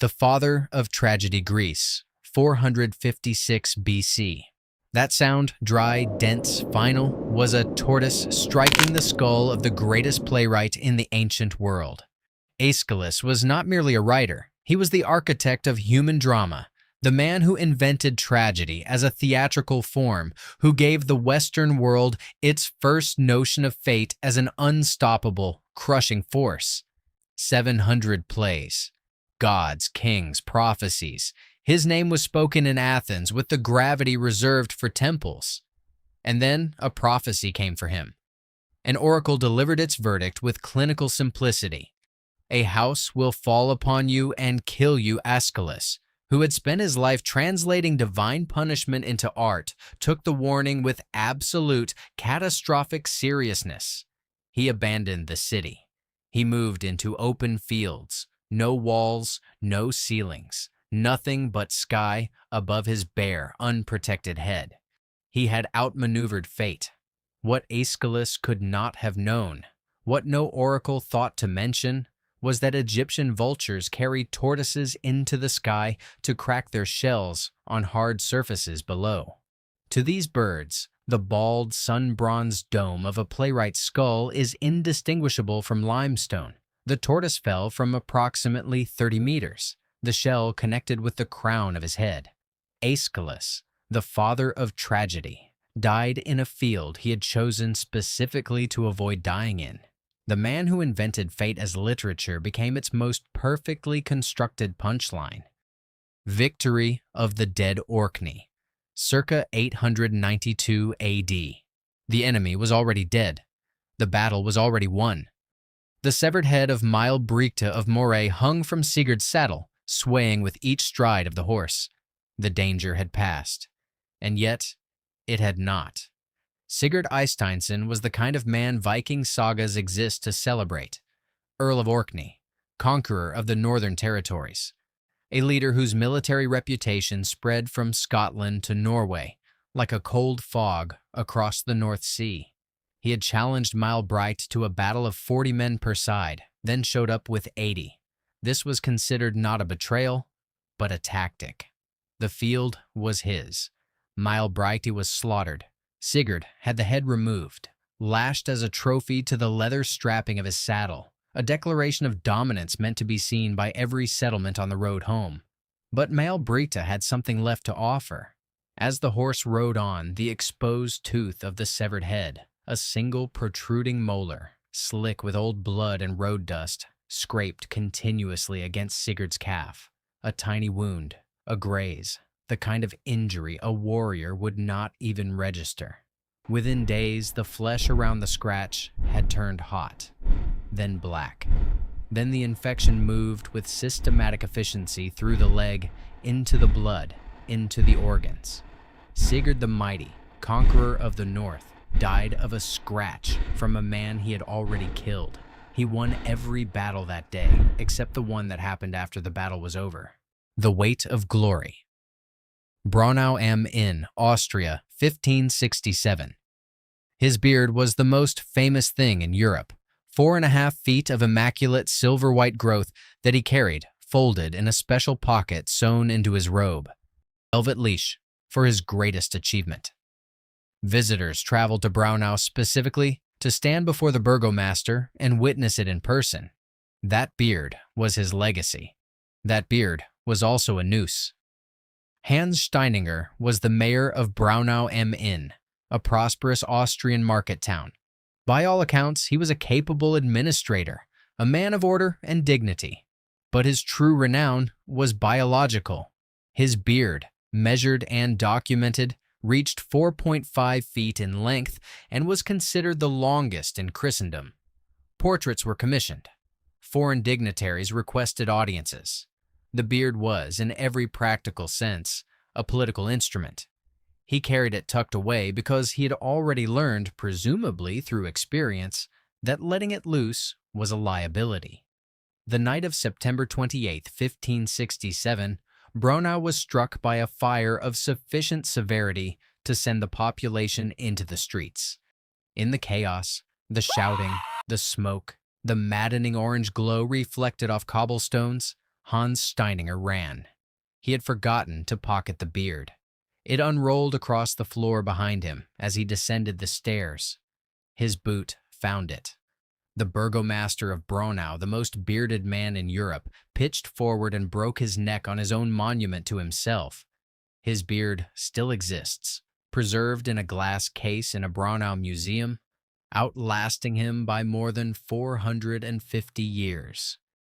The father of tragedy Greece, 456 BC. That sound, dry, dense, final, was a tortoise striking the skull of the greatest playwright in the ancient world. Aeschylus was not merely a writer, he was the architect of human drama, the man who invented tragedy as a theatrical form, who gave the Western world its first notion of fate as an unstoppable, crushing force. 700 plays, gods, kings, prophecies. His name was spoken in Athens with the gravity reserved for temples. And then a prophecy came for him. An oracle delivered its verdict with clinical simplicity. A house will fall upon you and kill you. Aeschylus, who had spent his life translating divine punishment into art, took the warning with absolute, catastrophic seriousness. He abandoned the city. He moved into open fields, no walls, no ceilings, nothing but sky above his bare, unprotected head. He had outmaneuvered fate. What Aeschylus could not have known, what no oracle thought to mention, was that Egyptian vultures carried tortoises into the sky to crack their shells on hard surfaces below. To these birds, the bald, sun-bronzed dome of a playwright's skull is indistinguishable from limestone. The tortoise fell from approximately 30 meters, the shell connected with the crown of his head. Aeschylus, the father of tragedy, died in a field he had chosen specifically to avoid dying in. The man who invented fate as literature became its most perfectly constructed punchline. Victory of the dead Orkney, circa 892 AD. The enemy was already dead. The battle was already won. The severed head of Maelbrigte of Moray hung from Sigurd's saddle, swaying with each stride of the horse. The danger had passed. And yet, it had not. Sigurd Eysteinsson was the kind of man Viking sagas exist to celebrate. Earl of Orkney, conqueror of the Northern Territories. A leader whose military reputation spread from Scotland to Norway, like a cold fog across the North Sea. He had challenged Maelbrigte to a battle of 40 men per side, then showed up with 80. This was considered not a betrayal, but a tactic. The field was his. Maelbrigte was slaughtered. Sigurd had the head removed, lashed as a trophy to the leather strapping of his saddle, a declaration of dominance meant to be seen by every settlement on the road home. But Maelbrigte had something left to offer. As the horse rode on, the exposed tooth of the severed head, a single protruding molar, slick with old blood and road dust, scraped continuously against Sigurd's calf. A tiny wound, a graze, the kind of injury a warrior would not even register. Within days, the flesh around the scratch had turned hot, then black. Then the infection moved with systematic efficiency through the leg, into the blood, into the organs. Sigurd the Mighty, conqueror of the North, died of a scratch from a man he had already killed. He won every battle that day, except the one that happened after the battle was over. The Weight of Glory. Braunau am Inn, Austria, 1567. His beard was the most famous thing in Europe, 4.5 feet of immaculate silver-white growth that he carried, folded in a special pocket sewn into his robe. Velvet leash, for his greatest achievement. Visitors traveled to Braunau specifically to stand before the burgomaster and witness it in person. That beard was his legacy. That beard was also a noose. Hans Steininger was the mayor of Braunau am Inn, a prosperous Austrian market town. By all accounts, he was a capable administrator, a man of order and dignity. But his true renown was biological. His beard, measured and documented, reached 4.5 feet in length and was considered the longest in Christendom. Portraits were commissioned. Foreign dignitaries requested audiences. The beard was, in every practical sense, a political instrument. He carried it tucked away because he had already learned, presumably through experience, that letting it loose was a liability. The night of September 28, 1567, Braunau was struck by a fire of sufficient severity to send the population into the streets. In the chaos, the shouting, the smoke, the maddening orange glow reflected off cobblestones, Hans Steininger ran. He had forgotten to pocket the beard. It unrolled across the floor behind him as he descended the stairs. His boot found it. The burgomaster of Braunau, the most bearded man in Europe, pitched forward and broke his neck on his own monument to himself. His beard still exists, preserved in a glass case in a Braunau museum, outlasting him by more than 450 years.